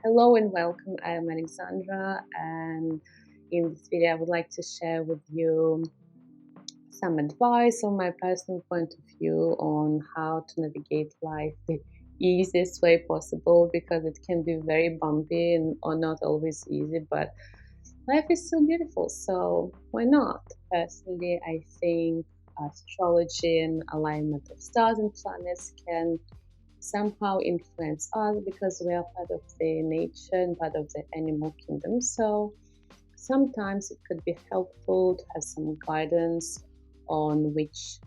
Hello and welcome. I am Alexandra, and in this video, I would like to share with you some advice on my personal point of view on how to navigate life the easiest way possible, because it can be very bumpy and or not always easy, but life is still beautiful, so why not? Personally, I think astrology and alignment of stars and planets can somehow influence us because we are part of the nature and part of the animal kingdom. So sometimes it could be helpful to have some guidance on which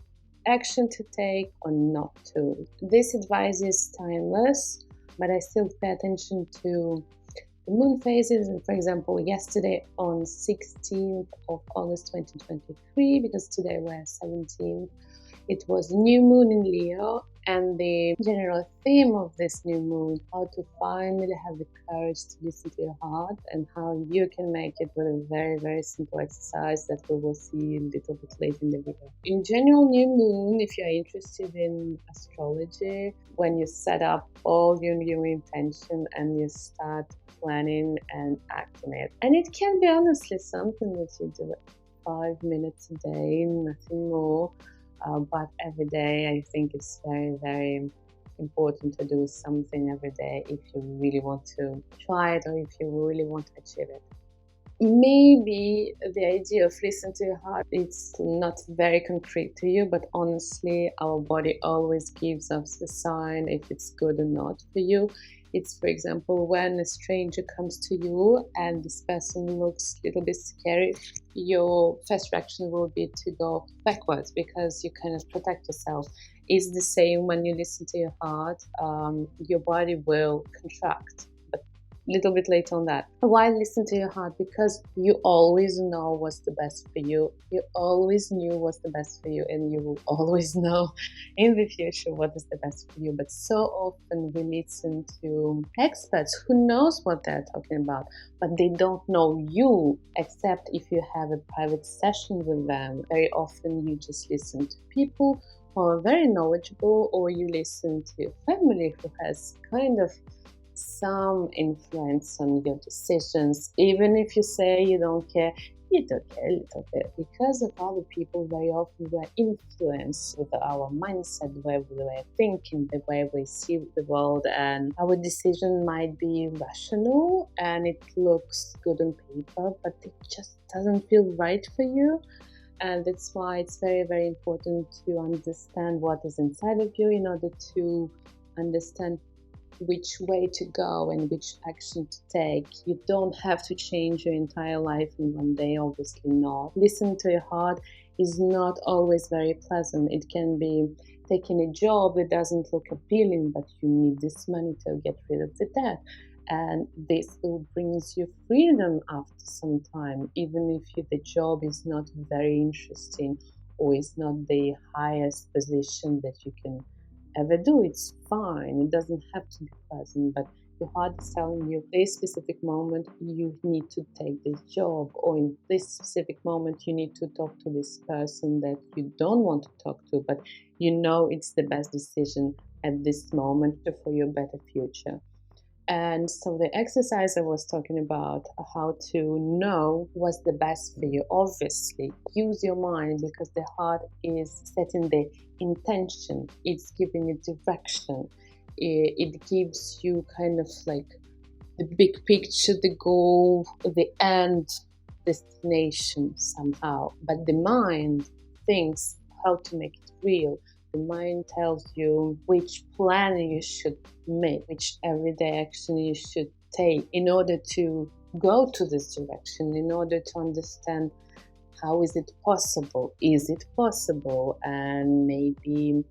action to take or not to. This advice is timeless, but I still pay attention to the moon phases. And for example, yesterday on 16th of August 2023, because today we're 17th, it was new moon in Leo, and the general theme of this new moon, how to finally have the courage to listen to your heart, and how you can make it with a very, very simple exercise that we will see a little bit later in the video. In general, new moon, if you're interested in astrology, when you set up all your new intention and you start planning and acting it. And it can be honestly something that you do 5 minutes a day, nothing more. But every day, I think it's very, very important to do something every day if you really want to try it or if you really want to achieve it. Maybe the idea of listening to your heart, it's not very concrete to you, but honestly, our body always gives us a sign if it's good or not for you. It's, for example, when a stranger comes to you and this person looks a little bit scary, your first reaction will be to go backwards because you kind of protect yourself. It's the same when you listen to your heart, your body will contract. Little bit later on that. Why listen to your heart? Because you always know what's the best for you. You always knew what's the best for you, and you will always know in the future what is the best for you. But so often we listen to experts who knows what they're talking about, but they don't know you, except if you have a private session with them. Very often you just listen to people who are very knowledgeable, or you listen to your family who has kind of some influence on your decisions. Even if you say you don't care, you don't care a little bit. Because of other people, very often we're influenced with our mindset, the way we are thinking, the way we see the world, and our decision might be rational and it looks good on paper, but it just doesn't feel right for you. And that's why it's very, very important to understand what is inside of you in order to understand which way to go and which action to take. You don't have to change your entire life in one day, obviously not. Listening to your heart is not always very pleasant. It can be taking a job that doesn't look appealing, but you need this money to get rid of the debt. And this will bring you freedom after some time, even if the job is not very interesting or is not the highest position that you can ever do. It's fine. It doesn't have to be pleasant, but your heart is telling you this specific moment you need to take this job, or in this specific moment you need to talk to this person that you don't want to talk to, but you know it's the best decision at this moment for your better future. And so the exercise I was talking about, how to know what's the best for you. Obviously, use your mind, because the heart is setting the intention. It's giving you direction. It gives you kind of like the big picture, the goal, the end destination somehow. But the mind thinks how to make it real. The mind tells you which plan you should make, which everyday action you should take in order to go to this direction, in order to understand how is it possible, and maybe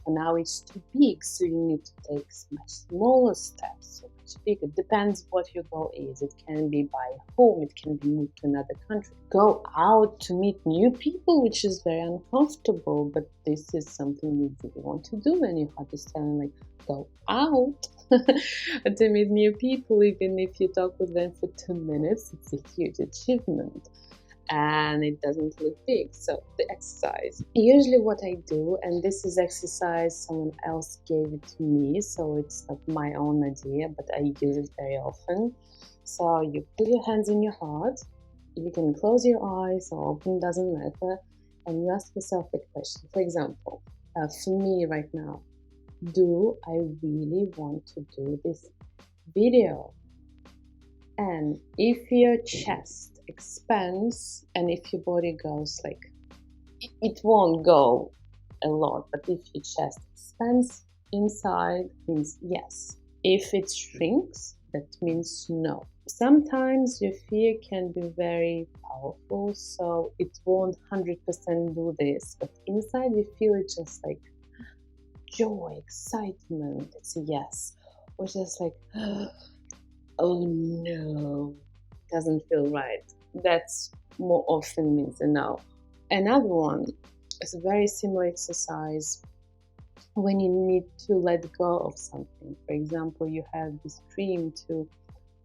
for now it's too big, so you need to take much smaller steps, so much bigger. Depends what your goal is. It can be buy a home, it can be move to another country, go out to meet new people, which is very uncomfortable, but this is something you really want to do, and your heart is telling like, go out to meet new people. Even if you talk with them for 2 minutes, it's a huge achievement. and it doesn't look big. So the exercise, usually what I do, and this is exercise someone else gave it to me, so it's not my own idea, but I use it very often. So you put your hands in your heart, you can close your eyes or open, doesn't matter, and you ask yourself a question. For example, for me right now, do I really want to do this video? And if your chest expands and if your body goes like, it won't go a lot, but if your chest expands inside, means yes. If it shrinks, that means no. Sometimes your fear can be very powerful, so it won't 100% do this, but inside you feel it just like joy, excitement, it's a yes. Or just like, oh no, doesn't feel right. That's more often means a no. Another one is a very similar exercise when you need to let go of something. For example, you have this dream to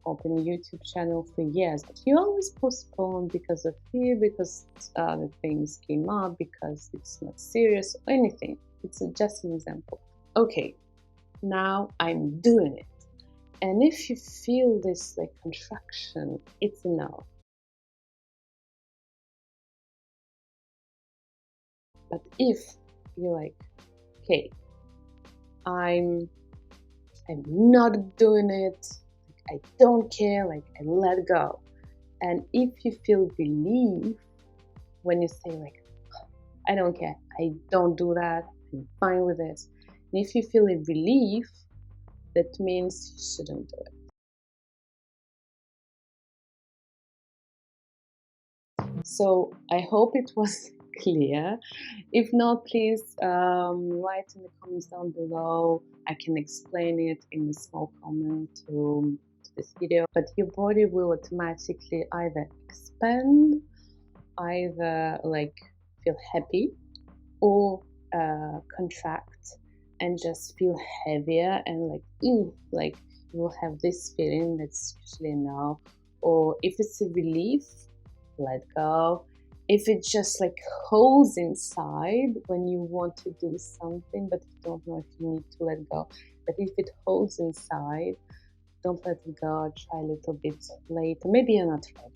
open a YouTube channel for years, but you always postpone because of fear, because other things came up, because it's not serious or anything. It's just an example. Okay, now I'm doing it. And if you feel this like contraction, it's a no. But if you're like, okay, I'm not doing it, like, I don't care, like I let go. And if you feel relief when you say like, I don't care, I don't do that, I'm fine with it. And if you feel a relief, that means you shouldn't do it. So I hope it was clear. If not, please write in the comments down below. I can explain it in a small comment to this video. But your body will automatically either expand, either like feel happy, or contract and just feel heavier and like like you will have this feeling that's usually now. Or if it's a relief, let go. If it just like holds inside when you want to do something but you don't know if you need to let go, but if it holds inside, don't let it go. Try a little bit later, maybe you're not ready.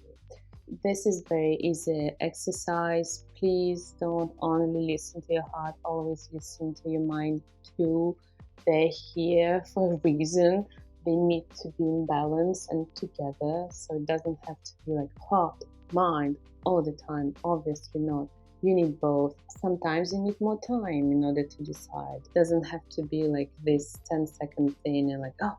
This is very easy exercise. Please don't only listen to your heart, always listen to your mind too. They're here for a reason. They need to be in balance and together, so it doesn't have to be like heart, mind all the time. Obviously not. You need both. Sometimes you need more time in order to decide. It doesn't have to be like this 10-second thing and like, oh,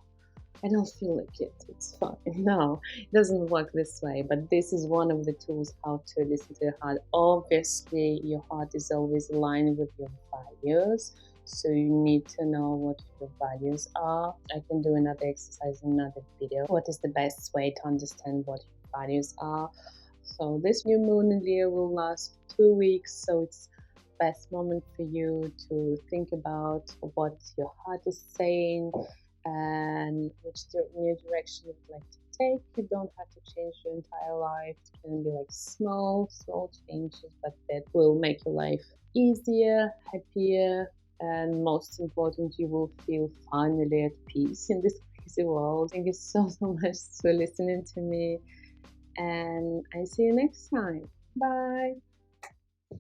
I don't feel like it, it's fine. No, it doesn't work this way, but this is one of the tools how to listen to your heart. Obviously, your heart is always aligned with your values, so you need to know what your values are. I can do another exercise in another video. What is the best way to understand what your values are? So this new moon in Leo will last 2 weeks, so it's best moment for you to think about what your heart is saying and which new direction you'd like to take. You don't have to change your entire life. It can be like small changes, but that will make your life easier, happier, and most important, you will feel finally at peace in this crazy world. Thank you so much for listening to me, and I see you next time. Bye.